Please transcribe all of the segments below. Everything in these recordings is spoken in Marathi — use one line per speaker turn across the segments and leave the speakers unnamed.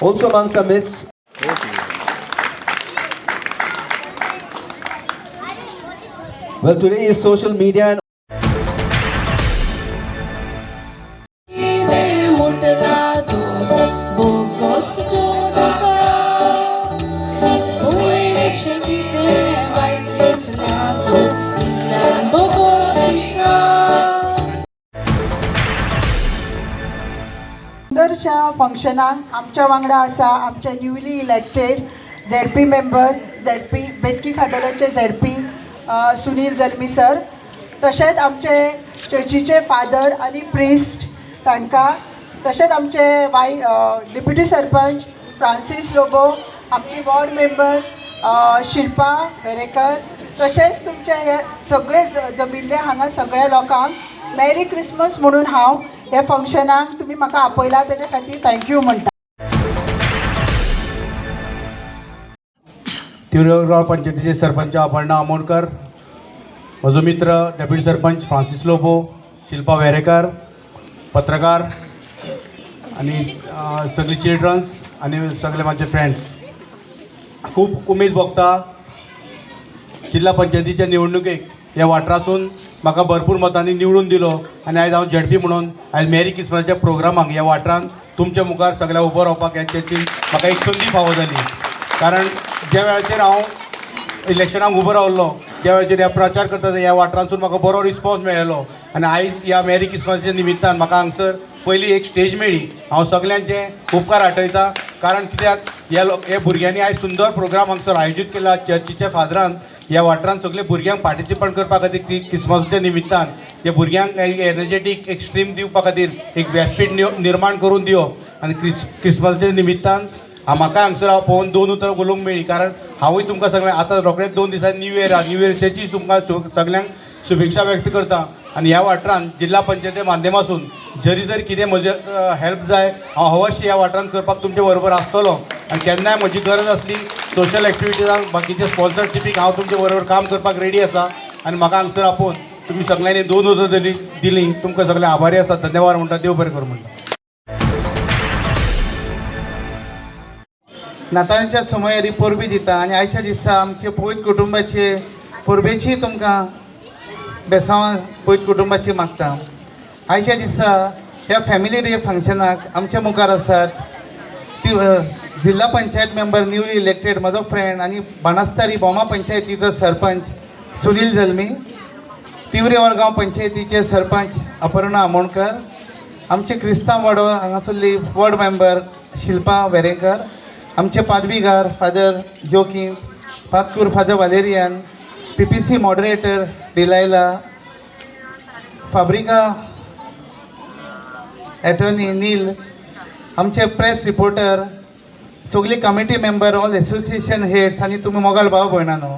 Also amongst our midst, well, today is social media and
सुंदरशा फंक्शनाक आमच्या वांगडा आसा आमचे newly elected ZP member ZP Betki खाटोलेचे झेडपी सुनील जल्मी सर, तशेंच आमचे चर्चीचे फादर आनी प्रिस्ट तांकां, तशेंच आमचे डेप्युटी सरपंच फ्रांसीस लोबो, आमची वॉर्ड मेंबर शिल्पा वेरेकर, तशेंच तुमचे हे सगळे जमिल्ले हांगा सगळ्या लोकांक मेरी क्रिसमस म्हणून हांव हे फंक्शनाक तुम्ही म्हाका आपयला तेच्या खातीर थँक्यू म्हणटा.
तिवरेगांव पंचायतीचे सरपंच अपर्णा आमोणकर, म्हजो मित्र डेप्युटी सरपंच फ्रांसीस लोबो, शिल्पा वेरेकर, पत्रकार आणि सगळे चिल्ड्रन्स आणि सगळे माझे फ्रेंड्स, खूप उमेद भोगता जिल्हा पंचायतीच्या निवडणुकेक ह्या वाठारासून म्हाका भरपूर मतांनी निवडून दिलो आणि आयज हांव झेडपी म्हणून आयज मेरी क्रिसमसाच्या प्रोग्रामाक ह्या वाठारांत तुमच्या मुखार सगळ्या उबो रावपाक याची म्हाका एक संदी फावो जाली. कारण ज्या वेळाचेर हांव इलेक्शनाक उबो रावल्लो, ज्या वेळाचेर ह्या प्रचार करता ह्या वाठारांतसून म्हाका बरो रिस्पॉन्स मेळ्ळो आणि आयज ह्या मेरी क्रिसमसाच्या निमित्तान म्हाका हांगसर पयली एक स्टेज मेळ्ळी. हांव सगळ्यांचे उपकार आठयता, कारण कित्याक ह्या भुरग्यांनी आयज सुंदर प्रोग्राम हांगसर आयोजीत केला. चर्चीच्या फादरान ह्या वाठारांत सगळे भुरग्यांक पार्टिसिपेट करपा खातीर क्रिसमसाच्या निमित्तान ह्या भुरग्यांक एनर्जेटीक एक स्ट्रीम दिवपा खातीर एक व्यासपीठ निर्माण करून दिवप आनी क्रिसमसाच्या निमित्तान म्हाका हांगसर पळोवन 2 उतरां उलोवंक मेळ्ळी. कारण हांवूय तुमकां सगळ्यांक आतां रोखडेच 2 दिसांनी न्यू इयराची तुमकां सगळ्यांक शुभेच्छा व्यक्त करता. आनी ह्या वाठारांत जिल्हा पंचायती माध्यमासून जरी कितें म्हजे हेल्प जाय हांव अवश्य ह्या वाठारांत करपाक तुमचे बरोबर आसतलो. आनी केन्नाय म्हजी गरज आसली सोशल एक्टिविटीजांक बाकीच्या स्पॉन्सरशिपीक हांव तुमचे बरोबर काम करपाक रेडी आसा. आनी म्हाका हांगसर आपोवन तुमी सगळ्यांनी 2 उतरां दिलीं, तुमकां सगळ्यांक आभारी आसा. धन्यवाद म्हणटा. देव बरें करूं म्हणटा.
नाताळच्या समयारी परबी दिता आनी आयच्या दिसा आमचे पयत कुटुंबाचे परबेची तुमकां बेसांवां पयत कुटुंबाची मागता. आयच्या दिसा ह्या फॅमिली डे फंक्शनाक आमच्या मुखार आसात जिल्हा पंचायत मेंबर न्यूली इलेक्टेड म्हजो फ्रेंड आनी बाणस्तारी बोमा पंचायतीचो सरपंच सुनील जल्मी, तिवरेगांव पंचायतीचे सरपंच अपर्णा आमोणकर, आमचे क्रिस्तांव वाडो हांगासरली वॉर्ड मेंबर शिल्पा वेरेकर, आमचे पादवीगार फादर जोकीम, पातकूर father Valerian, PPC moderator Delilah, फाब्रिका एटर्नी नील, आमचे प्रेस रिपोर्टर, सगळी committee member, all association heads आनी तुमी मोगाल भाव भयणानो,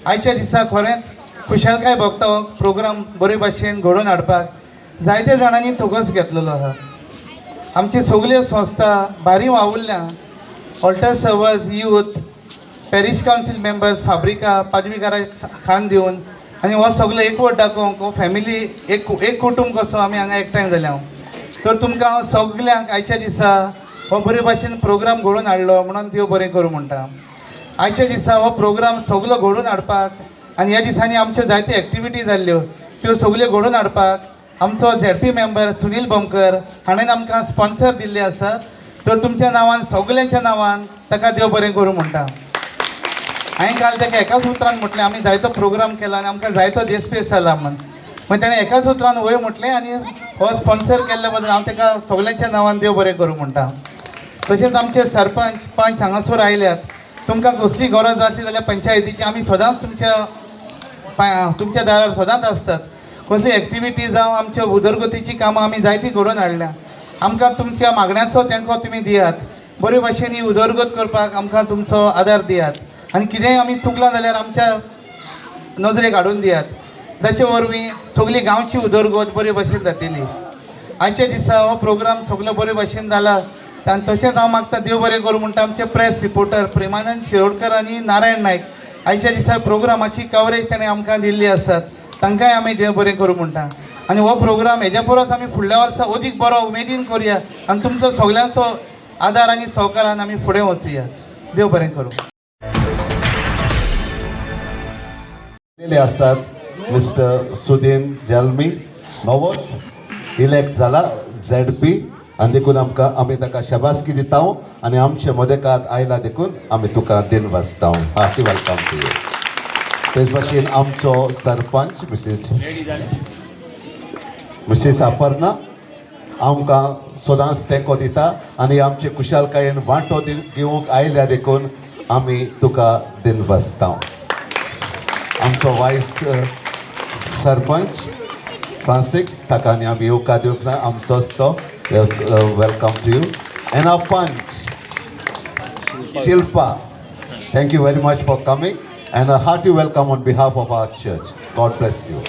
आयच्या दिसा खरेंच खुशालकाय भोगता हो प्रोग्राम बरे भाशेन घडोवन हाडपाक जायत्या जाणांनी थोगस घेतलेलो आसा. आमची सगळ्यो संस्था बारी वावुरल्या, altar servers, youth, parish council members, फाब्रिका, पादवीकाराक खाण दिवन आनी हो सगळो एकवट दाखोवंक हो फॅमिली एक कुटुंब कसो आमी हांगा एकठांय जाल्या. तर तुमकां हांव सगल्यांक आयच्या दिसा हो बरे भाशेन प्रोग्राम घडोवन हाडलो म्हणून देव बरें करूं म्हणटा. आयच्या दिसा हो प्रोग्राम सगळो घडोवन हाडपाक आनी ह्या दिसांनी आमच्यो जायत्यो एक्टिविटी जाल्ल्यो त्यो सगळ्यो घडोवन हाडपाक आमचो झेडपी मेंबर सुनील बमकर हाणें आमकां स्पॉन्सर दिल्ले आसात. तर तुमच्या नांवान सगळ्यांच्या नांवान ताका देव बरें करूं म्हणटा. हांवें काल ताका एकाच उतरान म्हटलें आमी जायतो प्रोग्राम केला आनी आमकां जायतो देस्पेस जाला म्हण, मागीर ताणें एकाच उतरान वय म्हटलें आनी हो स्पॉन्सर केल्ल्या बद्दल हांव ताका सगळ्यांच्या नांवान देव बरें करूं म्हणटा. तशेंच आमचे सरपंच पंच हांगासर आयल्यात. तुमकां कसली गरज आसली जाल्यार पंचायतीची आमी सदांच तुमच्या दारार सदांच आसतात. कसली एक्टिविटी जावं आमच्या उदरगतीची कामां आमी जायतीं घडोवन हाडल्या. आमकां तुमच्या मागण्यांचो तेंको तुमी दियात. बरे भाशेन ही उदरगत करपाक आमकां तुमचो आदार दियात आनी कितेंय आमी चुकलां जाल्यार आमच्या नजरेक हाडून दियात. ताचे वरवीं सगळी गांवची उदरगत बरे भाशेन जातली. आयच्या दिसा हो प्रोग्राम सगळो बरे भाशेन जाला आनी तशेंच हांव मागता देव बरें करूं म्हणटा आमचे प्रेस रिपोर्टर प्रेमानंद शिरोडकर आनी नारायण नायक. आयच्या दिसा प्रोग्रामाची कवरेज ताणें आमकां दिल्ली आसात, तांकांय आमी देव बरें करूं म्हणटा. आनी हो प्रोग्राम हेज्या परस आमी फुडल्या वर्सा अदीक बरो उमेदीन करुया आनी तुमचो सगळ्यांचो आदार आनी सहकारान आमी फुडें वचुया. देव बरें करूं.
आसात मिस्टर सुदीन जल्मी नवोच इलेक्ट जाला ZP आनी देखून आमी ताका शाबासकी दिता आनी आमचे मदेकात आयला देखून आमी तुका दिन वाजता. Hearty welcome to you. तेच भाशेन आमचो सरपंच मिसेस अपर्णा आमकां सदांच तेंको दिता आनी आमचे कुशालकायेन वांटो घेवंक आयल्या देखून आमी तुका दिन वाजता. आमचो वायस सरपंच फ्रांसीस ताका आनी आमी येवकार दिवंक ना. आमचोच तो वेलकम टू यू. एंड आवर पंच Shilpa, thank you very much for coming and a hearty welcome on behalf of our church. God bless you.